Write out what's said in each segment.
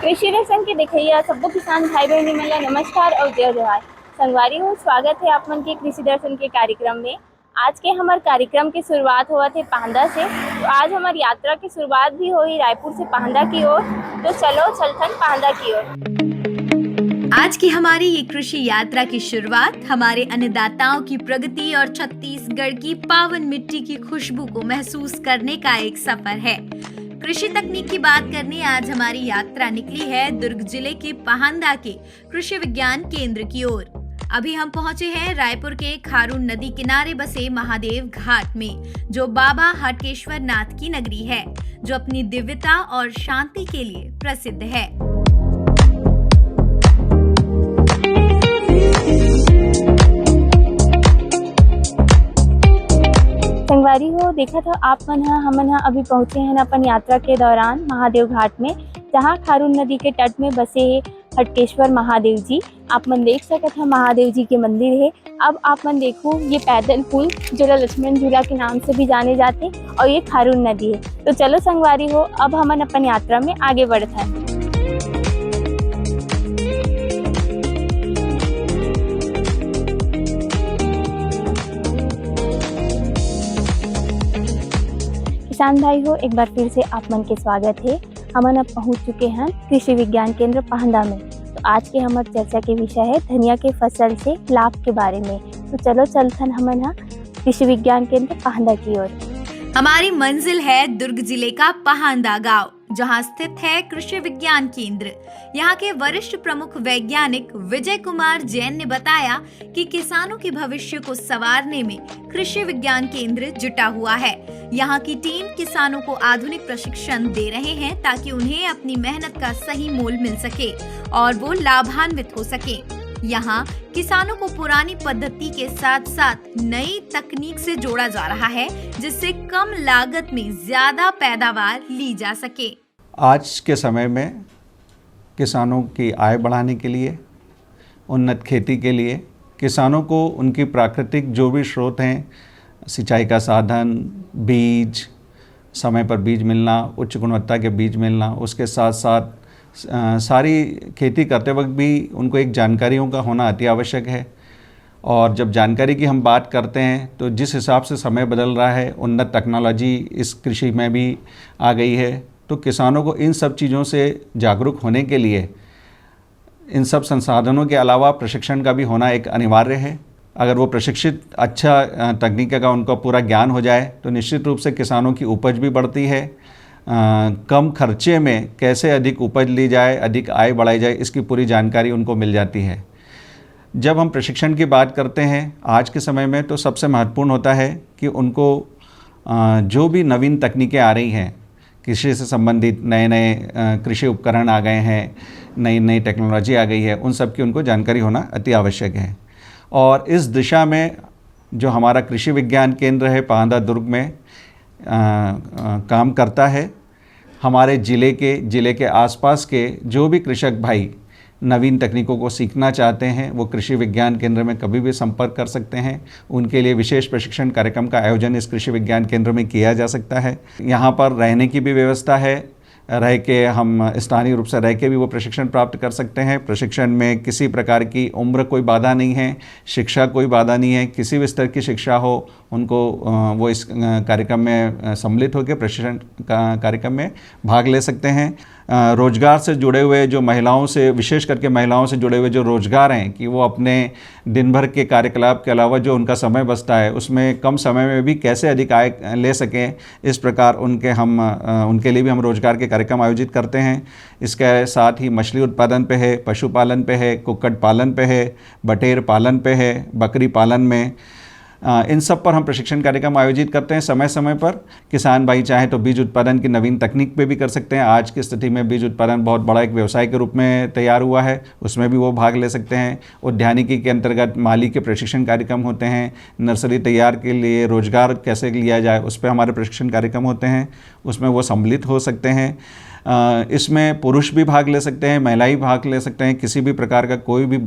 कृषि दर्शन के देखिए सबको किसान भाई बहनी मला नमस्कार और जय जोहार। संगवारी हो स्वागत है आप मन के कृषि दर्शन के कार्यक्रम में। आज के हमारे कार्यक्रम की शुरुआत हुआ थे पाहंदा से, तो आज हमारी यात्रा की शुरुआत भी हुई रायपुर से पाहंदा की ओर। तो चलो चलथन पाहंदा की ओर। आज की हमारी ये कृषि यात्रा की शुरुआत हमारे अन्नदाताओं की प्रगति और छत्तीसगढ़ की पावन मिट्टी की खुशबू को महसूस करने का एक सफर है। कृषि तकनीक की बात करने आज हमारी यात्रा निकली है दुर्ग जिले के पाहंदा के कृषि विज्ञान केंद्र की ओर। अभी हम पहुंचे हैं रायपुर के खारून नदी किनारे बसे महादेव घाट में, जो बाबा हटकेश्वर नाथ की नगरी है, जो अपनी दिव्यता और शांति के लिए प्रसिद्ध है। संगवारी हो देखा था आप मन हमन अभी पहुंचे हैं अपन यात्रा के दौरान महादेव घाट में, जहां खारून नदी के तट में बसे हटकेश्वर महादेव जी। आप मन देख सकत हैं महादेव जी के मंदिर है। अब आप मन देखो ये पैदल पुल जो लक्ष्मण झूला के नाम से भी जाने जाते, और ये खारून नदी है। तो चलो संगवारी हो अब हमन अपन यात्रा में आगे बढ़ते हैं। किसान भाई हो एक बार फिर से आप मन के स्वागत है। हमन अब पहुंच चुके हैं कृषि विज्ञान केंद्र पाहंदा में। तो आज के हमारे चर्चा के विषय है धनिया के फसल से लाभ के बारे में। तो चलो चलथन हमन कृषि विज्ञान केंद्र पाहंदा की ओर। हमारी मंजिल है दुर्ग जिले का पाहंदा गांव, जहां स्थित है कृषि विज्ञान केंद्र। यहाँ के वरिष्ठ प्रमुख वैज्ञानिक विजय कुमार जैन ने बताया कि किसानों के भविष्य को संवारने में कृषि विज्ञान केंद्र जुटा हुआ है। यहाँ की टीम किसानों को आधुनिक प्रशिक्षण दे रहे हैं, ताकि उन्हें अपनी मेहनत का सही मोल मिल सके और वो लाभान्वित हो सके। यहाँ किसानों को पुरानी पद्धति के साथ साथ नई तकनीक से जोड़ा जा रहा है, जिससे कम लागत में ज्यादा पैदावार ली जा सके। आज के समय में किसानों की आय बढ़ाने के लिए, उन्नत खेती के लिए, किसानों को उनकी प्राकृतिक जो भी स्रोत हैं, सिंचाई का साधन, बीज, समय पर बीज मिलना, उच्च गुणवत्ता के बीज मिलना, उसके साथ साथ सारी खेती करते वक्त भी उनको एक जानकारियों का होना अति आवश्यक है। और जब जानकारी की हम बात करते हैं तो जिस हिसाब से समय बदल रहा है, उन्नत टेक्नोलॉजी इस कृषि में भी आ गई है, तो किसानों को इन सब चीज़ों से जागरूक होने के लिए इन सब संसाधनों के अलावा प्रशिक्षण का भी होना एक अनिवार्य है। अगर वो प्रशिक्षित अच्छा तकनीक का उनको पूरा ज्ञान हो जाए तो निश्चित रूप से किसानों की उपज भी बढ़ती है। कम खर्चे में कैसे अधिक उपज ली जाए, अधिक आय बढ़ाई जाए, इसकी पूरी जानकारी उनको मिल जाती है। जब हम प्रशिक्षण की बात करते हैं आज के समय में, तो सबसे महत्वपूर्ण होता है कि उनको जो भी नवीन तकनीकें आ रही हैं, कृषि से संबंधित नए नए कृषि उपकरण आ गए हैं, नई नई टेक्नोलॉजी आ गई है, उन सब की उनको जानकारी होना अति आवश्यक है। और इस दिशा में जो हमारा कृषि विज्ञान केंद्र है पाहंदा दुर्ग में काम करता है। हमारे ज़िले के आसपास के जो भी कृषक भाई नवीन तकनीकों को सीखना चाहते हैं, वो कृषि विज्ञान केंद्र में कभी भी संपर्क कर सकते हैं। उनके लिए विशेष प्रशिक्षण कार्यक्रम का आयोजन इस कृषि विज्ञान केंद्र में किया जा सकता है। यहाँ पर रहने की भी व्यवस्था है, रह के हम स्थानीय रूप से रह के भी वो प्रशिक्षण प्राप्त कर सकते हैं। प्रशिक्षण में किसी प्रकार की उम्र कोई बाधा नहीं है, शिक्षा कोई बाधा नहीं है। किसी भी स्तर की शिक्षा हो, उनको वो इस कार्यक्रम में सम्मिलित होकर प्रशिक्षण कार्यक्रम में भाग ले सकते हैं। रोजगार से जुड़े हुए जो महिलाओं से, विशेष करके महिलाओं से जुड़े हुए जो रोजगार हैं, कि वो अपने दिन भर के कार्यकलाप के अलावा जो उनका समय बचता है उसमें कम समय में भी कैसे अधिक आय ले सकें, इस प्रकार उनके लिए भी हम रोजगार के कार्यक्रम आयोजित करते हैं। इसके साथ ही मछली उत्पादन पे है, पशुपालन पे है, कुक्कुट पालन पे है, बटेर पालन पे है, बकरी पालन में, इन सब पर हम प्रशिक्षण कार्यक्रम आयोजित करते हैं समय समय पर। किसान भाई चाहे तो बीज उत्पादन की नवीन तकनीक पे भी कर सकते हैं। आज की स्थिति में बीज उत्पादन बहुत बड़ा एक व्यवसाय के रूप में तैयार हुआ है, उसमें भी वो भाग ले सकते हैं। उद्यानिकी के अंतर्गत माली के प्रशिक्षण कार्यक्रम होते हैं। नर्सरी तैयार के लिए रोजगार कैसे लिया जाए, उस पर हमारे प्रशिक्षण कार्यक्रम होते हैं, उसमें वो सम्मिलित हो सकते हैं। इसमें पुरुष भी भाग ले सकते हैं, महिला ही भाग ले सकते हैं, किसी भी प्रकार का कोई भी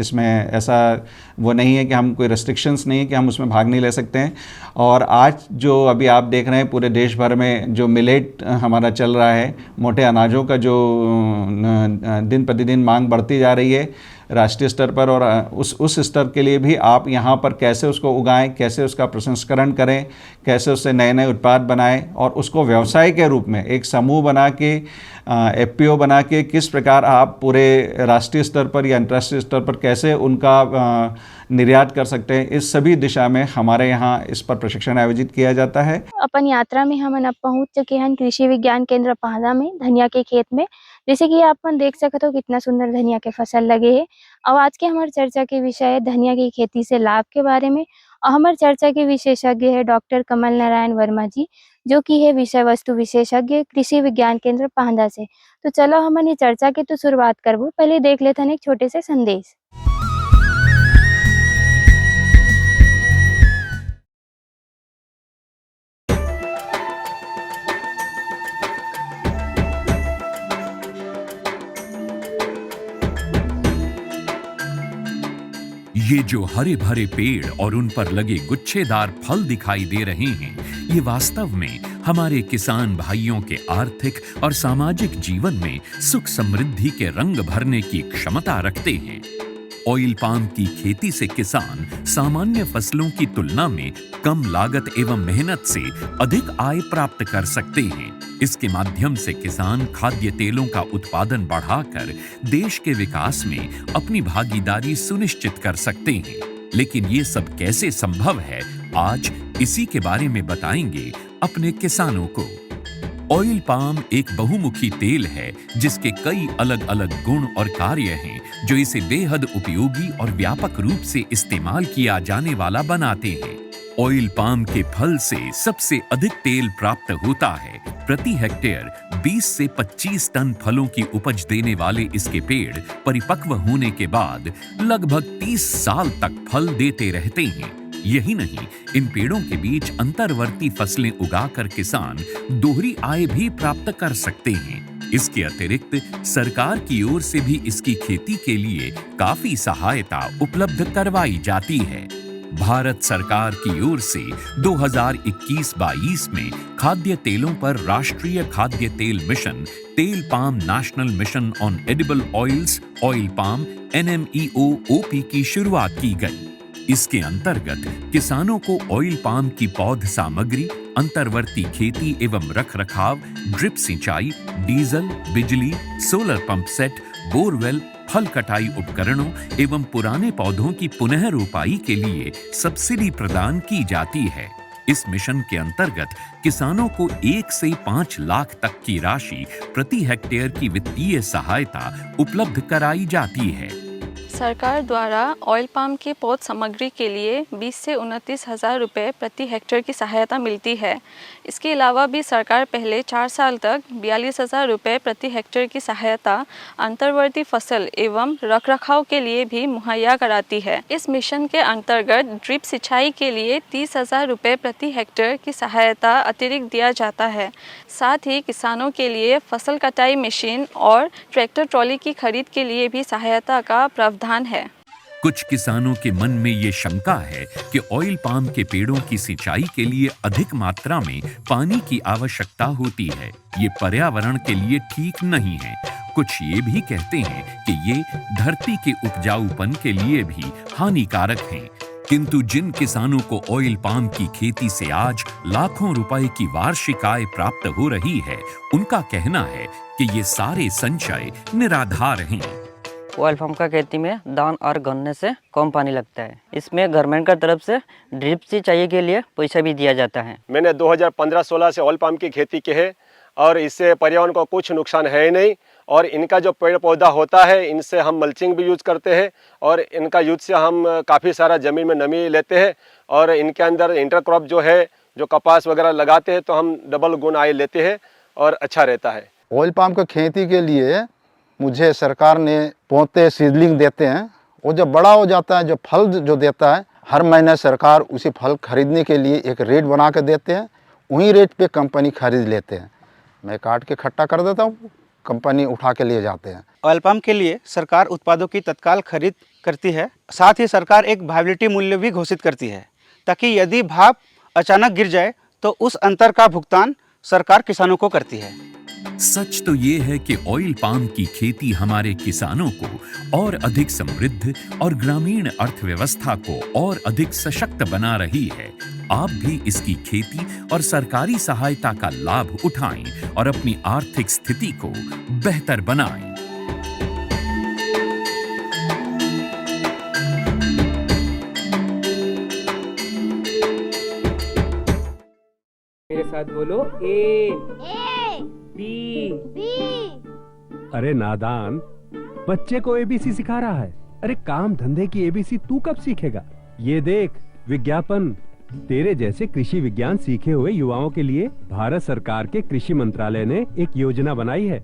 इसमें ऐसा वो नहीं है कि हम कोई रेस्ट्रिक्शंस नहीं है कि हम उसमें भाग नहीं ले सकते हैं। और आज जो अभी आप देख रहे हैं पूरे देश भर में जो मिलेट हमारा चल रहा है, मोटे अनाजों का जो दिन प्रतिदिन मांग बढ़ती जा रही है राष्ट्रीय स्तर पर, और उस स्तर के लिए भी आप यहाँ पर कैसे उसको उगाएं, कैसे उसका प्रसंस्करण करें, कैसे उससे नए नए उत्पाद बनाएं और उसको व्यवसाय के रूप में एक समूह बना के एफपीओ बना के किस प्रकार आप पूरे राष्ट्रीय स्तर पर या अंतर्राष्ट्रीय स्तर पर कैसे उनका निर्यात कर सकते हैं, इस सभी दिशा में हमारे यहाँ इस पर प्रशिक्षण आयोजित किया जाता है। अपन यात्रा में हमन अब पहुंच चुके हैं कृषि विज्ञान केंद्र पहाड़ा में धनिया के खेत में। जैसे कि अपन देख सकते हो कितना सुंदर धनिया के फसल लगे हैं। और आज के हमारे चर्चा के विषय है धनिया की खेती से लाभ के बारे में। और हमारे चर्चा के विशेषज्ञ है डॉक्टर कमल नारायण वर्मा जी, जो कि है विषय वस्तु विशेषज्ञ कृषि विज्ञान केंद्र पहाड़ा से। तो चलो हमन ये चर्चा की तो शुरुआत करबो, पहले देख लेते हैं एक छोटे से संदेश। ये जो हरे भरे पेड़ और उन पर लगे गुच्छेदार फल दिखाई दे रहे हैं, ये वास्तव में हमारे किसान भाइयों के आर्थिक और सामाजिक जीवन में सुख समृद्धि के रंग भरने की क्षमता रखते हैं। ऑयल पाम की खेती से किसान सामान्य फसलों की तुलना में कम लागत एवं मेहनत से अधिक आय प्राप्त कर सकते हैं। इसके माध्यम से किसान खाद्य तेलों का उत्पादन बढ़ाकर देश के विकास में अपनी भागीदारी सुनिश्चित कर सकते हैं। लेकिन ये सब कैसे संभव है, आज इसी के बारे में बताएंगे अपने किसानों को। ऑयल पाम एक बहुमुखी तेल है जिसके कई अलग अलग गुण और कार्य हैं जो इसे बेहद उपयोगी और व्यापक रूप से इस्तेमाल किया जाने वाला बनाते हैं। ऑयल पाम के फल से सबसे अधिक तेल प्राप्त होता है। प्रति हेक्टेयर 20 से 25 टन फलों की उपज देने वाले इसके पेड़ परिपक्व होने के बाद लगभग 30 साल तक फल देते रहते हैं। यही नहीं, इन पेड़ों के बीच अंतर्वर्ती फसलें उगाकर किसान दोहरी आय भी प्राप्त कर सकते हैं। इसके अतिरिक्त सरकार की ओर से भी इसकी खेती के लिए काफी सहायता उपलब्ध करवाई जाती है। भारत सरकार की ओर से 2021-22 में खाद्य तेलों पर राष्ट्रीय खाद्य तेल मिशन, तेल palm national mission on edible oils, oil palm NMEO-OP की शुरुआत की गई। इसके अंतर्गत किसानों को ऑयल पाम की पौध सामग्री, अंतर्वर्ती खेती एवं रखरखाव, ड्रिप सिंचाई, डीजल, बिजली, सोलर पंप सेट, बोरवेल, फल कटाई उपकरणों एवं पुराने पौधों की पुनः रोपाई के लिए सब्सिडी प्रदान की जाती है। इस मिशन के अंतर्गत किसानों को 1 से 5 लाख तक की राशि प्रति हेक्टेयर की वित्तीय सहायता उपलब्ध कराई जाती है। सरकार द्वारा ऑयल पाम की पौध सामग्री के लिए 20 से 29 हज़ार रुपये प्रति हेक्टेयर की सहायता मिलती है। इसके अलावा भी सरकार पहले 4 साल तक 42,000 रुपये प्रति हेक्टेयर की सहायता अंतर्वर्ती फसल एवं रखरखाव के लिए भी मुहैया कराती है। इस मिशन के अंतर्गत ड्रिप सिंचाई के लिए 30,000 रुपये प्रति हेक्टेयर की सहायता अतिरिक्त दिया जाता है। साथ ही किसानों के लिए फसल कटाई मशीन और ट्रैक्टर ट्रॉली की खरीद के लिए भी सहायता का प्रावधान है। कुछ किसानों के मन में ये शंका है कि ऑयल पाम के पेड़ों की सिंचाई के लिए अधिक मात्रा में पानी की आवश्यकता होती है। ये पर्यावरण के लिए ठीक नहीं है। कुछ ये भी कहते हैं कि ये धरती के उपजाऊपन के लिए भी हानिकारक हैं। किंतु जिन किसानों को ऑयल पाम की खेती से आज लाखों रुपए की वार्षिक आय प्राप्त हो रही है, उनका कहना है कि ये सारे संचय निराधार हैं। ऑयल पाम का खेती में धान और गन्ने से कम पानी लगता है। इसमें गवर्नमेंट का तरफ से ड्रिप सिंचाई के लिए पैसा भी दिया जाता है। मैंने 2015-16 से ऑयल पाम की खेती की है और इससे पर्यावरण को कुछ नुकसान है ही नहीं। और इनका जो पेड़ पौधा होता है, इनसे हम मल्चिंग भी यूज़ करते हैं और इनका यूज से हम काफ़ी सारा ज़मीन में नमी लेते हैं। और इनके अंदर इंटरक्रॉप जो है, जो कपास वगैरह लगाते हैं तो हम डबल गुण आय लेते हैं और अच्छा रहता है। ऑयल पाम की खेती के लिए मुझे सरकार ने पौधे सीडलिंग देते हैं। वो जब बड़ा हो जाता है, जो फल जो देता है, हर महीने सरकार उसी फल खरीदने के लिए एक रेट बना के देते हैं। वही रेट पे कंपनी खरीद लेते हैं। मैं काट के इकट्ठा कर देता हूँ, कंपनी उठा के लिए जाते हैं। ऑयल पाम के लिए सरकार उत्पादों की तत्काल खरीद करती है। साथ ही सरकार एक वायबिलिटी मूल्य भी घोषित करती है ताकि यदि भाव अचानक गिर जाए तो उस अंतर का भुगतान सरकार किसानों को करती है। सच तो ये है कि ऑयल पाम की खेती हमारे किसानों को और अधिक समृद्ध और ग्रामीण अर्थव्यवस्था को और अधिक सशक्त बना रही है। आप भी इसकी खेती और सरकारी सहायता का लाभ उठाएं और अपनी आर्थिक स्थिति को बेहतर बनाएं। मेरे साथ बोलो ए बी। अरे नादान, बच्चे को एबीसी सिखा रहा है। अरे काम धंधे की एबीसी तू कब सीखेगा? ये देख विज्ञापन। तेरे जैसे कृषि विज्ञान सीखे हुए युवाओं के लिए भारत सरकार के कृषि मंत्रालय ने एक योजना बनाई है,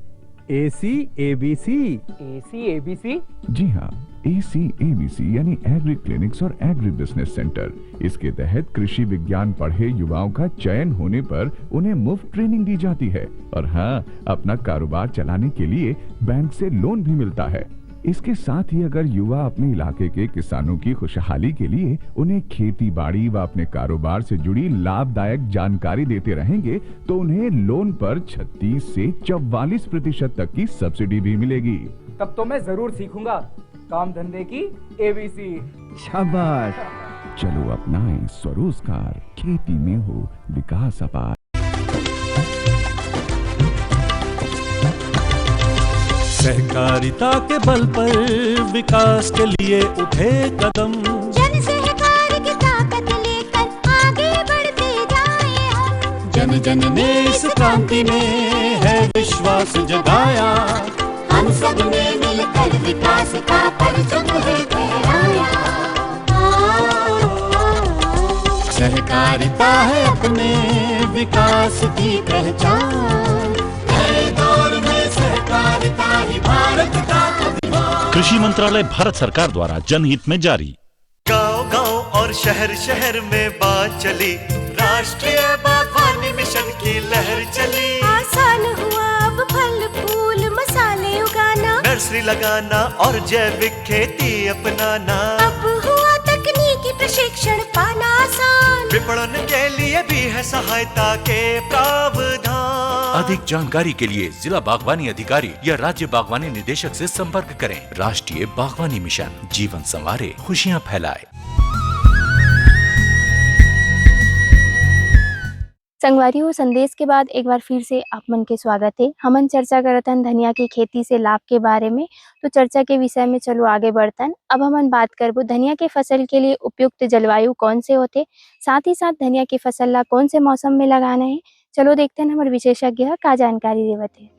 ACABC। ACABC? जी हाँ, ACABC यानी एग्री क्लिनिक्स और एग्री बिजनेस सेंटर। इसके तहत कृषि विज्ञान पढ़े युवाओं का चयन होने पर उन्हें मुफ्त ट्रेनिंग दी जाती है और हाँ, अपना कारोबार चलाने के लिए बैंक से लोन भी मिलता है। इसके साथ ही अगर युवा अपने इलाके के किसानों की खुशहाली के लिए उन्हें खेती बाड़ी व अपने कारोबार से जुड़ी लाभदायक जानकारी देते रहेंगे तो उन्हें लोन पर 36 से 44% तक की सब्सिडी भी मिलेगी। तब तो मैं जरूर सीखूंगा काम धंधे की ABC। शाबाश, चलो अपनाएं स्वरोजगार, खेती में हो विकास अपार। सहकारिता के बल पर विकास के लिए उठे कदम, जन सहकार की ताकत लेकर आगे बढ़ते जाएं हम। जन जन ने इस क्रांति में है विश्वास जगाया, हम सब ने मिलकर विकास का परचम है फहराया। सहकारिता है अपने विकास की पहचान, नए दौर में सहकारिता ही भारत का अभिमान। कृषि मंत्रालय भारत सरकार द्वारा जनहित में जारी। गांव गांव और शहर शहर में बात चली, राष्ट्रीय बागवानी मिशन की लहर चली। आसान हुआ अब फल फूल मसाले उगाना, नर्सरी लगाना और जैविक खेती अपनाना। अब हुआ तकनीकी प्रशिक्षण पाना आसान, विपणन के लिए भी है सहायता के प्रावधान। अधिक जानकारी के लिए जिला बागवानी अधिकारी या राज्य बागवानी निदेशक से संपर्क करें। राष्ट्रीय बागवानी मिशन, जीवन संवारे, खुशियां फैलाए। संगवारी संदेश के बाद एक बार फिर से आप मन के स्वागत है। हमन चर्चा करतन धनिया की खेती से लाभ के बारे में, तो चर्चा के विषय में चलो आगे बढ़तन। अब हमन बात करबो धनिया के फसल के लिए उपयुक्त जलवायु कौन से होते, साथ ही साथ धनिया की फसल ला कौन से मौसम में लगाना है। चलो देखते हैं हमारे विशेषज्ञ का जानकारी देवत है।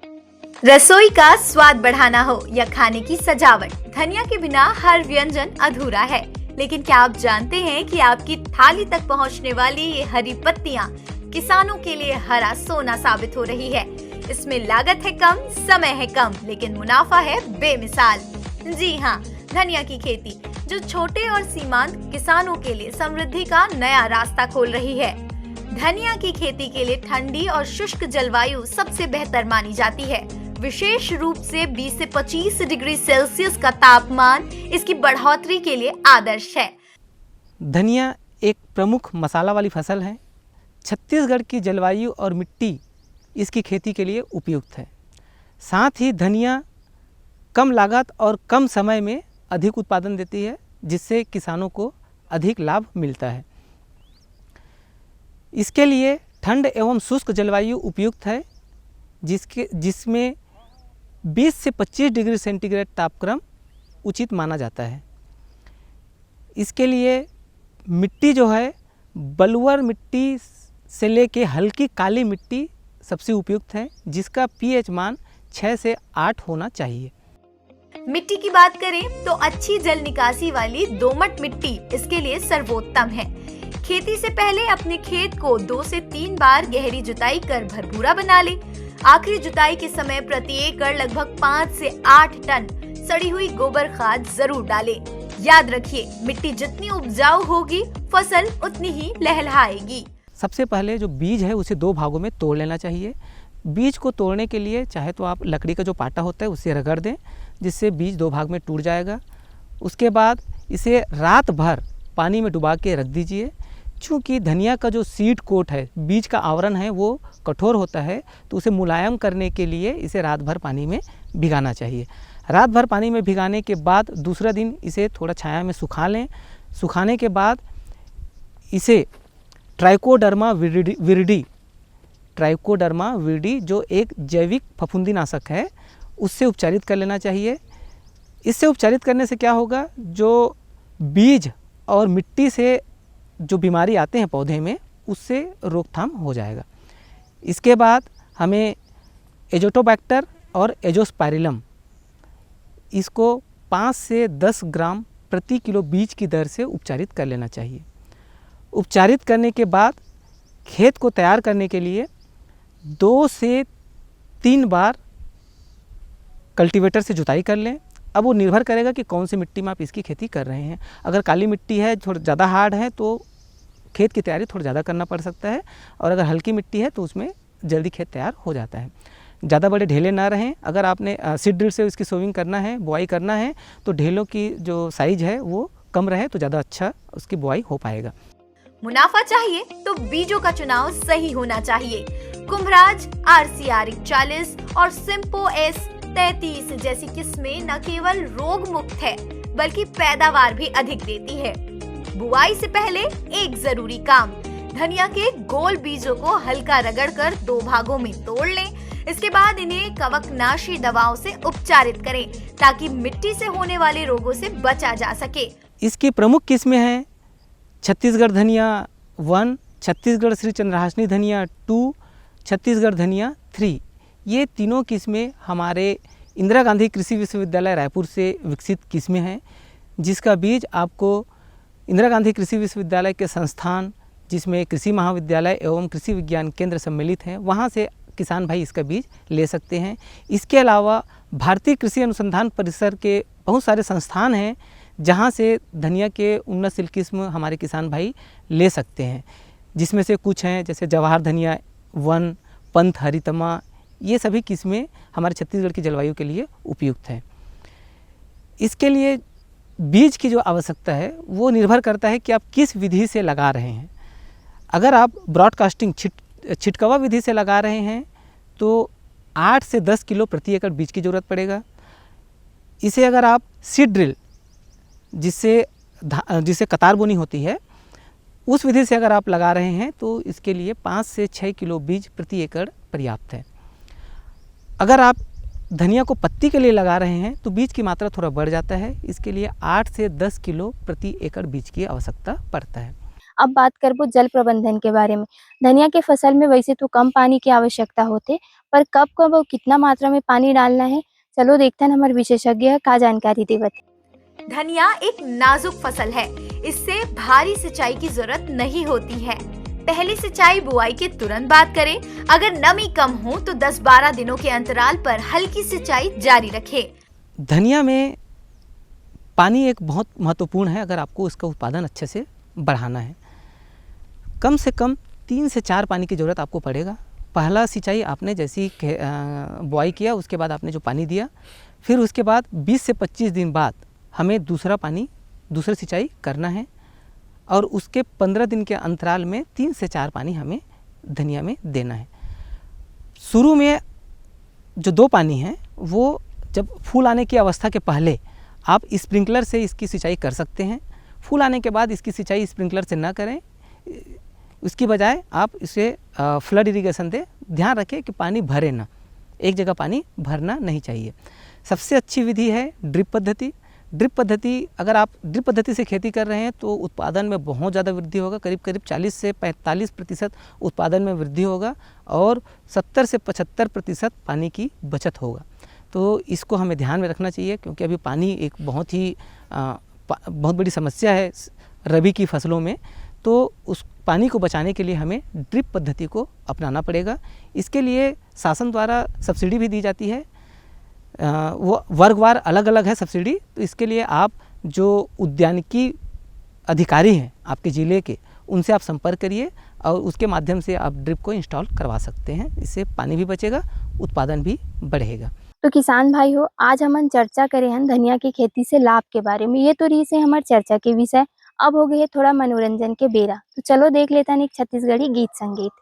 रसोई का स्वाद बढ़ाना हो या खाने की सजावट, धनिया के बिना हर व्यंजन अधूरा है। लेकिन क्या आप जानते हैं कि आपकी थाली तक पहुंचने वाली ये हरी पत्तियां किसानों के लिए हरा सोना साबित हो रही है। इसमें लागत है कम, समय है कम, लेकिन मुनाफा है बेमिसाल। जी हाँ, धनिया की खेती जो छोटे और सीमांत किसानों के लिए समृद्धि का नया रास्ता खोल रही है। धनिया की खेती के लिए ठंडी और शुष्क जलवायु सबसे बेहतर मानी जाती है। विशेष रूप से 20 से 25 डिग्री सेल्सियस का तापमान इसकी बढ़ोतरी के लिए आदर्श है। धनिया एक प्रमुख मसाला वाली फसल है। छत्तीसगढ़ की जलवायु और मिट्टी इसकी खेती के लिए उपयुक्त है। साथ ही धनिया कम लागत और कम समय में अधिक उत्पादन देती है, जिससे किसानों को अधिक लाभ मिलता है। इसके लिए ठंड एवं शुष्क जलवायु उपयुक्त है, जिसमें 20 से 25 डिग्री सेंटीग्रेड तापक्रम उचित माना जाता है। इसके लिए मिट्टी जो है बलुअर मिट्टी से लेके हल्की काली मिट्टी सबसे उपयुक्त है, जिसका pH मान 6 से 8 होना चाहिए। मिट्टी की बात करें तो अच्छी जल निकासी वाली दोमट मिट्टी इसके लिए सर्वोत्तम है। खेती से पहले अपने खेत को 2 से 3 बार गहरी जुताई कर भरपूरा बना ले। आखिरी जुताई के समय प्रति एकड़ लगभग 5 से 8 टन सड़ी हुई गोबर खाद जरूर डालें। याद रखिए, मिट्टी जितनी उपजाऊ होगी फसल उतनी ही लहलहाएगी। सबसे पहले जो बीज है उसे 2 भागों में तोड़ लेना चाहिए। बीज को तोड़ने के लिए चाहे तो आप लकड़ी का जो पाटा होता है उससे रगड़ दें, जिससे बीज 2 भाग में टूट जाएगा। उसके बाद इसे रात भर पानी में डुबा के रख दीजिए। चूँकि धनिया का जो सीड कोट है, बीज का आवरण है, वो कठोर होता है, तो उसे मुलायम करने के लिए इसे रात भर पानी में भिगाना चाहिए। रात भर पानी में भिगाने के बाद दूसरा दिन इसे थोड़ा छाया में सुखा लें। सुखाने के बाद इसे ट्राइकोडर्मा विरिडी जो एक जैविक फफूंदीनाशक है, उससे उपचारित कर लेना चाहिए। इससे उपचारित करने से क्या होगा, जो बीज और मिट्टी से जो बीमारी आते हैं पौधे में, उससे रोकथाम हो जाएगा। इसके बाद हमें एजोटोबैक्टर और एजोस्पाइरिलम इसको 5 से 10 ग्राम प्रति किलो बीज की दर से उपचारित कर लेना चाहिए। उपचारित करने के बाद खेत को तैयार करने के लिए 2 से 3 बार कल्टीवेटर से जुताई कर लें। अब वो निर्भर करेगा कि कौन सी मिट्टी में आप इसकी खेती कर रहे हैं। अगर काली मिट्टी है, थोड़ा ज़्यादा हार्ड है, तो खेत की तैयारी थोड़ा ज़्यादा करना पड़ सकता है, और अगर हल्की मिट्टी है तो उसमें जल्दी खेत तैयार हो जाता है। ज़्यादा बड़े ढेले ना रहें। अगर आपने सीड ड्रिल से इसकी सोविंग करना है, बुआई करना है, तो ढेलों की जो साइज है वो कम रहे तो ज़्यादा अच्छा उसकी बुआई हो पाएगा। मुनाफा चाहिए तो बीजों का चुनाव सही होना चाहिए। कुम्भराज RCR 41 और सिम्पो S33 जैसी किस्में न केवल रोग मुक्त है, बल्कि पैदावार भी अधिक देती है। बुआई से पहले एक जरूरी काम, धनिया के गोल बीजों को हल्का रगड़कर 2 भागों में तोड़ लें। इसके बाद इन्हें कवकनाशी दवाओं से उपचारित करें, ताकि मिट्टी से होने वाले रोगों से बचा जा सके। इसकी प्रमुख किस्में हैं छत्तीसगढ़ धनिया 1, छत्तीसगढ़ श्री चंद्रहासनी धनिया 2, छत्तीसगढ़ धनिया 3। ये तीनों किस्में हमारे इंदिरा गांधी कृषि विश्वविद्यालय रायपुर से विकसित किस्में हैं, जिसका बीज आपको इंदिरा गांधी कृषि विश्वविद्यालय के संस्थान, जिसमें कृषि महाविद्यालय एवं कृषि विज्ञान केंद्र सम्मिलित हैं, वहाँ से किसान भाई इसका बीज ले सकते हैं। इसके अलावा भारतीय कृषि अनुसंधान परिसर के बहुत सारे संस्थान हैं, जहाँ से धनिया के उन्नतशील किस्म हमारे किसान भाई ले सकते हैं, जिसमें से कुछ हैं जैसे जवाहर धनिया 1, पंथ हरितमा। ये सभी किस्में हमारे छत्तीसगढ़ की जलवायु के लिए उपयुक्त है। इसके लिए बीज की जो आवश्यकता है वो निर्भर करता है कि आप किस विधि से लगा रहे हैं। अगर आप ब्रॉडकास्टिंग छिटकवा विधि से लगा रहे हैं तो 8 से 10 किलो प्रति एकड़ बीज की ज़रूरत पड़ेगा। इसे अगर आप सीड ड्रिल, जिससे कतार बोनी होती है, उस विधि से अगर आप लगा रहे हैं तो इसके लिए 5 से 6 किलो बीज प्रति एकड़ पर्याप्त है। अगर आप धनिया को पत्ती के लिए लगा रहे हैं तो बीज की मात्रा थोड़ा बढ़ जाता है। इसके लिए 8 से 10 किलो प्रति एकड़ बीज की आवश्यकता पड़ता है। अब बात करबो जल प्रबंधन के बारे में। धनिया के फसल में वैसे तो कम पानी की आवश्यकता होते, पर कब कब और कितना मात्रा में पानी डालना है, चलो देखते हैं हमारे विशेषज्ञ का जानकारी देवत। धनिया एक नाजुक फसल है, इससे भारी सिंचाई की जरूरत नहीं होती है। पहली सिंचाई बुआई के तुरंत बाद करें। अगर नमी कम हो तो 10-12 दिनों के अंतराल पर हल्की सिंचाई जारी रखें। धनिया में पानी एक बहुत महत्वपूर्ण है अगर आपको इसका उत्पादन अच्छे से बढ़ाना है। कम से कम 3 से 4 पानी की ज़रूरत आपको पड़ेगा। पहला सिंचाई आपने जैसी बुआई किया, उसके बाद आपने जो पानी दिया, फिर उसके बाद 20 से 25 दिन बाद हमें दूसरा सिंचाई करना है, और उसके 15 दिन के अंतराल में 3 से 4 पानी हमें धनिया में देना है। शुरू में जो 2 पानी हैं वो जब फूल आने की अवस्था के पहले आप स्प्रिंकलर से इसकी सिंचाई कर सकते हैं। फूल आने के बाद इसकी सिंचाई स्प्रिंकलर से ना करें, उसकी बजाय आप इसे फ्लड इरिगेशन दें। ध्यान रखें कि पानी भरे ना, एक जगह पानी भरना नहीं चाहिए। सबसे अच्छी विधि है ड्रिप पद्धति। ड्रिप पद्धति, अगर आप ड्रिप पद्धति से खेती कर रहे हैं तो उत्पादन में बहुत ज़्यादा वृद्धि होगा। करीब 40 से 45% उत्पादन में वृद्धि होगा और 70 से 75% पानी की बचत होगा। तो इसको हमें ध्यान में रखना चाहिए, क्योंकि अभी पानी एक बहुत बड़ी समस्या है रबी की फसलों में। तो उस पानी को बचाने के लिए हमें ड्रिप पद्धति को अपनाना पड़ेगा। इसके लिए शासन द्वारा सब्सिडी भी दी जाती है, वो वर्गवार अलग अलग है सब्सिडी। तो इसके लिए आप जो उद्यानिकी अधिकारी हैं आपके ज़िले के, उनसे आप संपर्क करिए। और उसके माध्यम से आप ड्रिप को इंस्टॉल करवा सकते हैं। इससे पानी भी बचेगा, उत्पादन भी बढ़ेगा। तो किसान भाई हो, आज हम चर्चा करे हैं धनिया की खेती से लाभ के बारे में। ये तो रही से हमारे चर्चा के विषय। अब हो गए है थोड़ा मनोरंजन के बेरा, तो चलो देख लेते हैं एक छत्तीसगढ़ी गीत संगीत।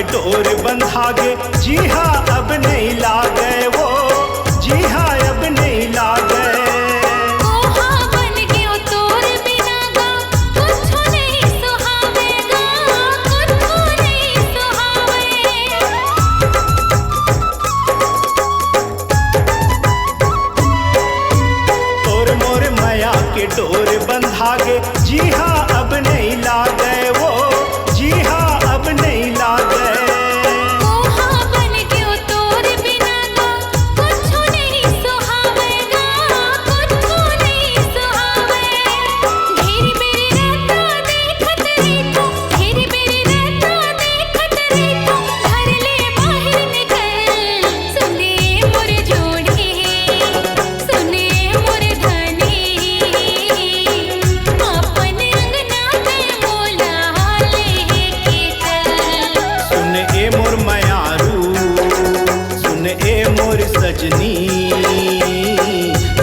डोर बंधागे, जी हाँ अब नहीं लागे वो, जी हाँ अब नहीं लागे। तोर मोर माया के डोर बंधागे, जी हाँ अब नहीं लागे वो, जी हाँ अब नहीं लागे।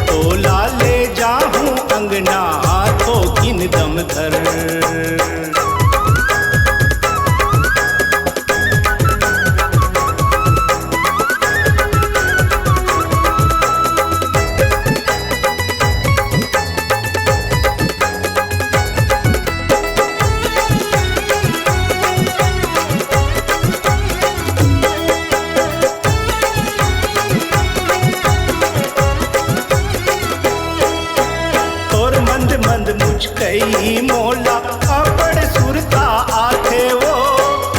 तोला ले जाहूं अंगना तो किन दम धर। मुझकई मोला अपड़ सुरता आथे वो,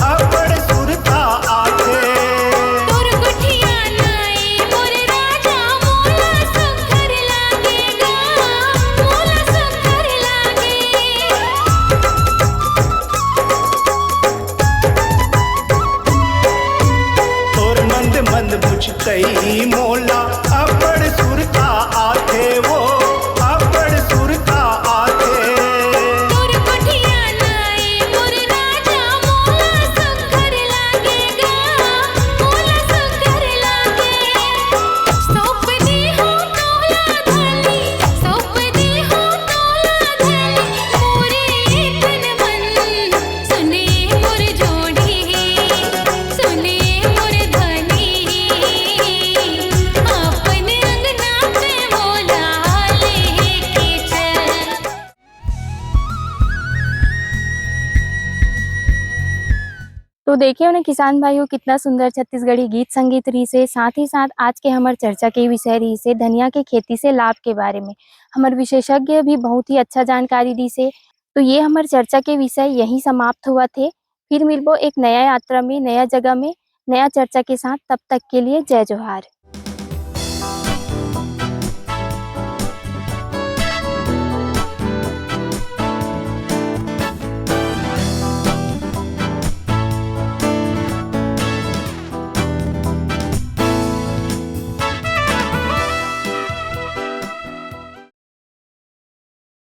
अपड़ सुरता आथे। तोर गुठिया नाई मोर राजा मोला सुखर लागेगा, मोला सुखर लागे। तोर मंद मंद मुझकई मोला अपड़ सुरता आथे वो, अपड़ सुरता आथे। तोर गुठिया तो देखे उन्हें किसान भाइयों कितना सुंदर छत्तीसगढ़ी गीत संगीत रही से, साथ ही साथ आज के हमार चर्चा के विषय रही से धनिया के खेती से लाभ के बारे में हमार विशेषज्ञ भी बहुत ही अच्छा जानकारी दी से। तो ये हमार चर्चा के विषय यहीं समाप्त हुआ थे। फिर मिलबो एक नया यात्रा में, नया जगह में, नया चर्चा के साथ। तब तक के लिए जय जोहार।